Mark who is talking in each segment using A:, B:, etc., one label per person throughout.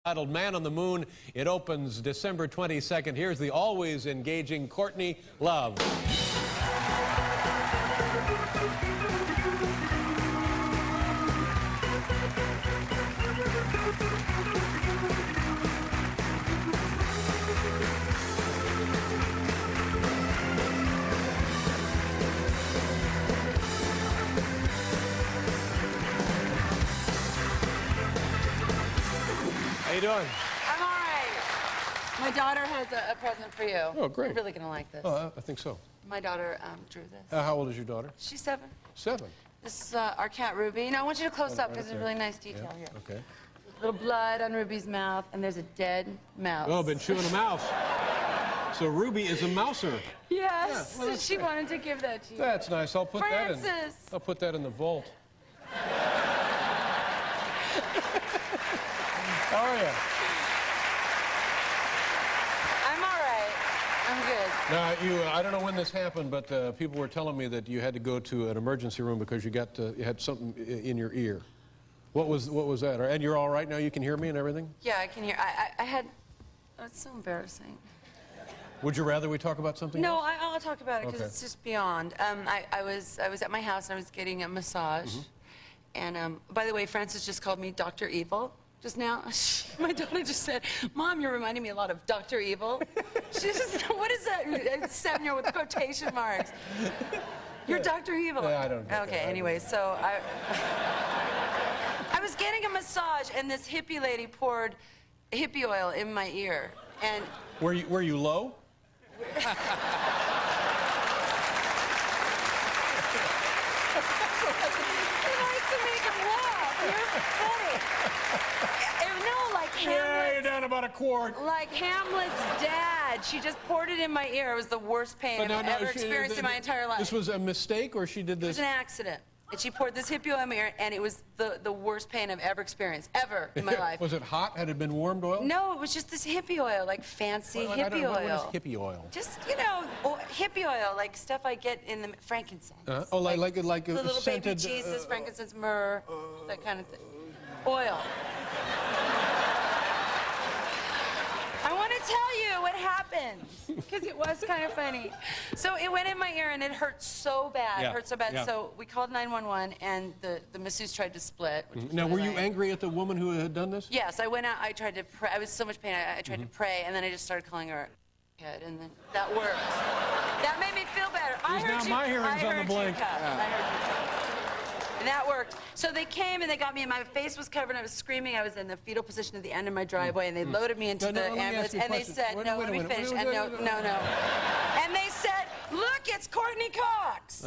A: Titled Man on the Moon. It opens December 22nd. Here's the always engaging Courtney Love. How you doing?
B: I'm all right. My daughter has a present for you.
A: Oh, great.
B: You're really going to like this.
A: Oh, I think so.
B: My daughter drew this.
A: How old is your daughter?
B: She's 7.
A: 7.
B: This is our cat, Ruby. Now, I want you to close up because there's a really nice detail here.
A: Okay.
B: Little blood on Ruby's mouth, and there's a dead mouse.
A: Oh, been chewing a mouse. So Ruby is a mouser.
B: Yes.
A: Yeah, well,
B: she wanted to give that to you.
A: That's nice. I'll put that in.
B: Francis.
A: I'll put that in the vault. How are you?
B: I'm all right. I'm good.
A: Now, I don't know when this happened, but people were telling me that you had to go to an emergency room because you had something in your ear. What was that? And you're all right now? You can hear me and everything?
B: Yeah, I can hear. I had. Oh, it's so embarrassing.
A: Would you rather we talk about something
B: No,
A: else?
B: I'll talk about it because it's just beyond. I was at my house and I was getting a massage. And by the way, Francis just called me Dr. Evil just now. My daughter just said, "Mom, you're reminding me a lot of Dr. Evil." She just, what is that? A 7-year-old with quotation marks. You're Dr. Evil.
A: Yeah, I don't get
B: Okay,
A: that.
B: anyway, so I was getting a massage and this hippie lady poured hippie oil in my ear. And
A: Were you low?
B: He likes to make him laugh. You're funny. No, like
A: Yeah,
B: Hamlet.
A: you're down about a quart.
B: Like Hamlet's dad. She just poured it in my ear. It was the worst pain I've ever experienced in my entire life.
A: This was a mistake, or she did
B: It was
A: this?
B: an accident. And she poured this hippie oil in my ear, and it was the worst pain I've ever experienced, ever in my life.
A: Was it hot? Had it been warmed oil?
B: No, it was just this hippie oil, like fancy hippie oil.
A: What is hippie oil?
B: Just, hippie oil, like stuff I get in the frankincense.
A: Oh, like
B: the little
A: scented,
B: baby cheeses, frankincense, myrrh, that kind of thing. Oil. I want to tell you what happened, because it was kind of funny. So it went in my ear, and it hurt so bad.
A: Yeah,
B: It hurt so bad.
A: yeah.
B: So we called 911, and the masseuse tried to split. Which was
A: Now, were
B: really
A: you
B: lame.
A: angry at the woman who had done this?
B: Yes, I went out. I tried to pray. I was so much pain. I tried to pray, and then I just started calling her head, and then that worked. That made me feel better. I heard
A: now
B: you.
A: my hearing's
B: I
A: on the
B: heard
A: blink.
B: You, Cup. I heard you. And that worked. So they came and they got me, and my face was covered, and I was screaming. I was in the fetal position at the end of my driveway, and they loaded me into the ambulance, and they said, "No, let me finish." And no. And they said, "Look, it's Courtney Cox."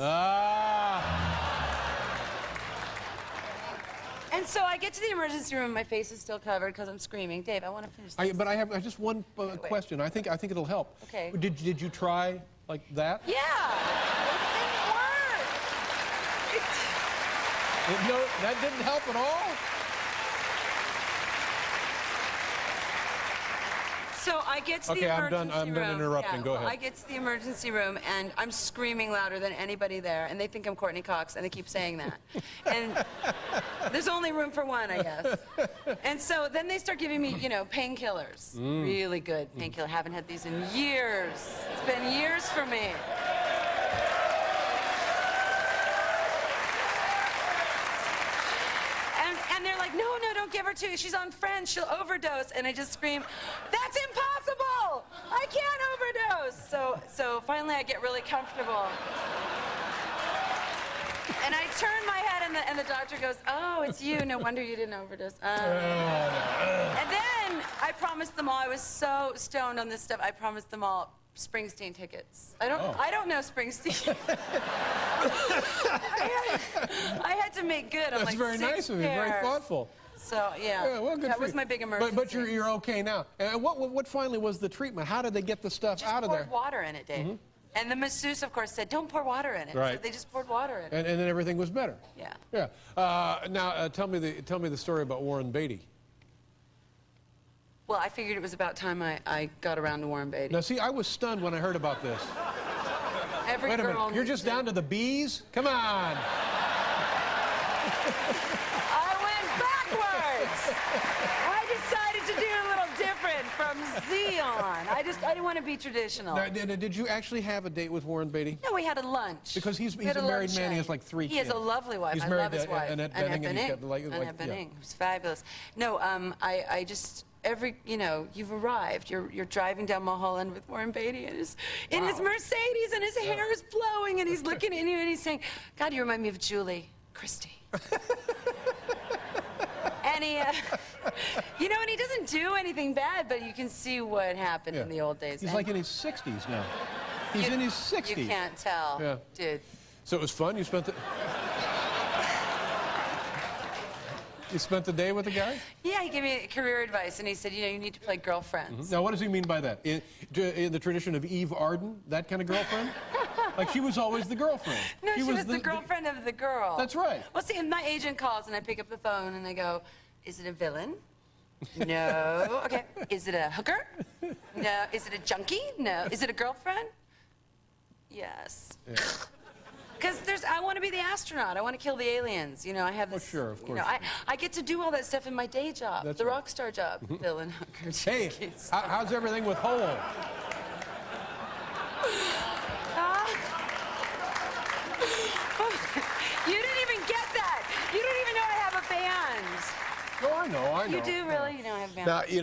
B: And so I get to the emergency room, and my face is still covered because I'm screaming. Dave, I want to finish this.
A: But I have just one question. I think it'll help.
B: Okay.
A: Did you try like that?
B: Yeah. It didn't work.
A: No, that didn't help at all.
B: So I get to the
A: Okay,
B: emergency room.
A: I'm done interrupting.
B: Yeah,
A: Go
B: well,
A: ahead.
B: I get to the emergency room, and I'm screaming louder than anybody there, and they think I'm Courtney Cox, and they keep saying that. And there's only room for one, I guess. And so then they start giving me, painkillers. Really good painkiller. Haven't had these in years. It's been years for me. And they're like, no, don't give her to. She's on Friends. She'll overdose. And I just scream, that's impossible. I can't overdose. So finally I get really comfortable. And I turn my head, and the doctor goes, oh, it's you. No wonder you didn't overdose. And then I promised them all. I was so stoned on this stuff. I promised them all Springsteen tickets. I don't know Springsteen. I had to make good.
A: That's
B: like
A: very
B: 6
A: nice of you. Very
B: pairs.
A: thoughtful.
B: So yeah,
A: well, good
B: that
A: for
B: was
A: you.
B: my big emergency.
A: But you're okay now. And what finally was the treatment? How did they get the stuff
B: just
A: out of there?
B: poured water in it, Dave. And the masseuse, of course, said, don't pour water in it.
A: Right.
B: So they just poured water in it.
A: And then everything was better.
B: Yeah.
A: Yeah. Now tell me the story about Warren Beatty.
B: Well, I figured it was about time I got around to Warren Beatty.
A: Now see, I was stunned when I heard about this.
B: Every
A: Wait a
B: girl
A: minute, you're just down to the B's? Come on.
B: I went backwards. I decided to do on. I didn't want to be traditional.
A: Now, did you actually have a date with Warren Beatty?
B: No, we had a lunch.
A: Because he's
B: We had
A: a married man.
B: luncheon.
A: He has like 3 kids.
B: He has a lovely wife.
A: He's
B: I
A: married
B: love his
A: to
B: wife.
A: Annette Bening, and he's got
B: Annette Bening, who's fabulous. No, I just you've arrived. You're driving down Mulholland with Warren Beatty in his Mercedes, and his hair is blowing, and he's looking at you, and he's saying, "God, you remind me of Julie Christie." And he, and he doesn't do anything bad, but you can see what happened in the old days.
A: He's like in his 60s now. He's in his 60s.
B: You can't tell, dude.
A: So it was fun? You spent the day with the guy?
B: Yeah, he gave me career advice, and he said, you need to play girlfriends.
A: Now, what does he mean by that? In the tradition of Eve Arden, that kind of girlfriend? Like, she was always the girlfriend.
B: No, she was the girlfriend of the girl.
A: That's right.
B: Well, see, my agent calls, and I pick up the phone, and I go, is it a villain? No. Okay. Is it a hooker? No. Is it a junkie? No. Is it a girlfriend? Yes. Because I want to be the astronaut. I want to kill the aliens. I have this.
A: Sure, of course.
B: I get to do all that stuff in my day job,
A: That's
B: the
A: right.
B: rock star job. Villain, hooker,
A: Hey,
B: junkies.
A: how's everything with Hole?
B: You didn't even get that. You don't even know I have a band.
A: Oh, I know.
B: You do really? You know I have a band.
A: Now, you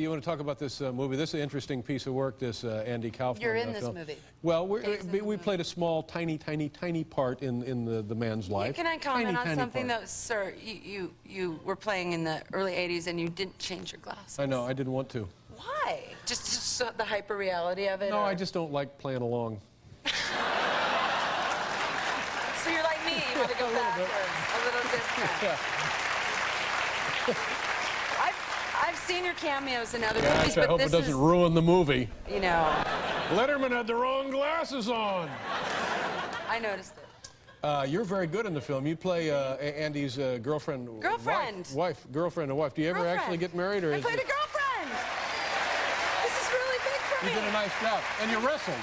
A: want to talk about this movie? This is an interesting piece of work, this Andy Kaufman
B: You're in this
A: film.
B: movie.
A: Well,
B: Dave's in the
A: we
B: movie.
A: played a small, tiny part in the man's life.
B: Can I comment
A: Tiny
B: on something,
A: part.
B: though? Sir, you were playing in the early 80s, and you didn't change your glasses.
A: I know, I didn't want to.
B: Why? Just the hyper reality of it?
A: No,
B: or?
A: I just don't like playing along.
B: So you're like me, you want to go backwards, a little different.
A: Yeah.
B: I've seen your cameos in other movies,
A: Gosh, I
B: but
A: hope
B: this
A: it doesn't
B: is,
A: ruin the movie.
B: Letterman
A: had the wrong glasses on.
B: I noticed it.
A: You're very good in the film. You play Andy's girlfriend.
B: Girlfriend.
A: Girlfriend and wife. Do you ever actually get married, or
B: I
A: is
B: played
A: it?
B: a girlfriend. This is really big for
A: You
B: me.
A: did a nice job, and you wrestled.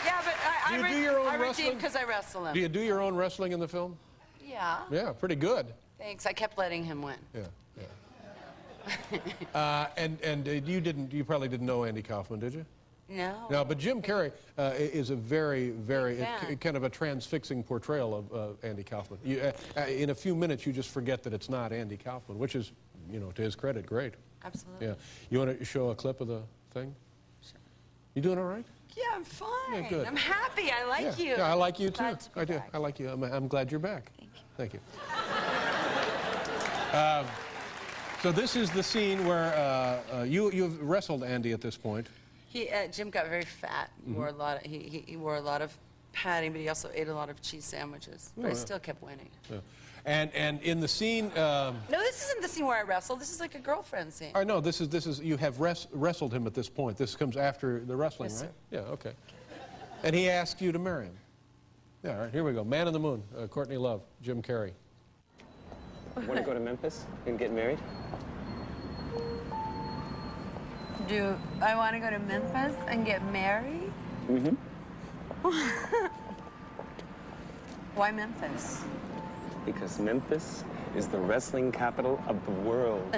B: Yeah, but
A: Do you do your own
B: I
A: wrestling?
B: redeemed because I wrestle him.
A: Do you do your own wrestling in the film?
B: Yeah.
A: Yeah, pretty good.
B: Thanks. I kept letting him win.
A: Yeah. And you probably didn't know Andy Kaufman, did you?
B: No.
A: No, but Jim Carrey is a very, very
B: fan.
A: kind of a transfixing portrayal of Andy Kaufman. In a few minutes, you just forget that it's not Andy Kaufman, which is, to his credit, great.
B: Absolutely.
A: Yeah. You want to show a clip of the thing?
B: Sure.
A: You doing all right?
B: Yeah, I'm fine.
A: Yeah, good.
B: I'm happy. I like you.
A: Yeah, I like you too.
B: Glad to be
A: I do.
B: back.
A: I like you. I'm glad you're back.
B: Thank you.
A: Thank you. So this is the scene where you've wrestled Andy at this point.
B: Jim got very fat. He wore a lot of he wore a lot of padding, but he also ate a lot of cheese sandwiches. But I still kept winning.
A: Yeah. And in the scene.
B: No, this isn't the scene where I wrestle. This is like a girlfriend scene.
A: I know this is you have wrestled him at this point. This comes after the wrestling,
B: Yes,
A: right?
B: sir.
A: Yeah. Okay. And he asked you to marry him. Yeah. All right. Here we go. Man on the Moon. Courtney Love. Jim Carrey.
C: Want to go to Memphis and get married?
B: Do I want to go to Memphis and get married?
C: Mm-hmm.
B: Why Memphis?
C: Because Memphis is the wrestling capital of the world.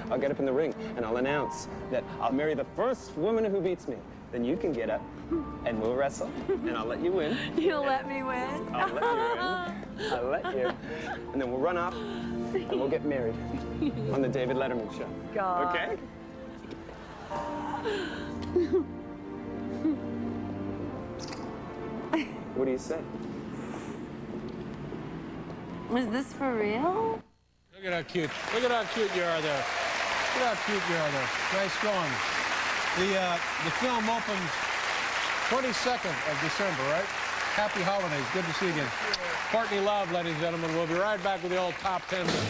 C: I'll get up in the ring and I'll announce that I'll marry the first woman who beats me. Then you can get up and we'll wrestle and I'll let you win.
B: You'll let me win?
C: I'll let you win. I'll let you. And then we'll run off and we'll get married on the David Letterman show.
B: God.
C: Okay? What do you say?
B: Is this for real?
A: Look at how cute. Look at how cute you are there. Look at how cute you are there. Nice going. The film opens 22nd of December, right? Happy holidays. Good to see you again. Courtney Love, ladies and gentlemen. We'll be right back with the old top 10 list.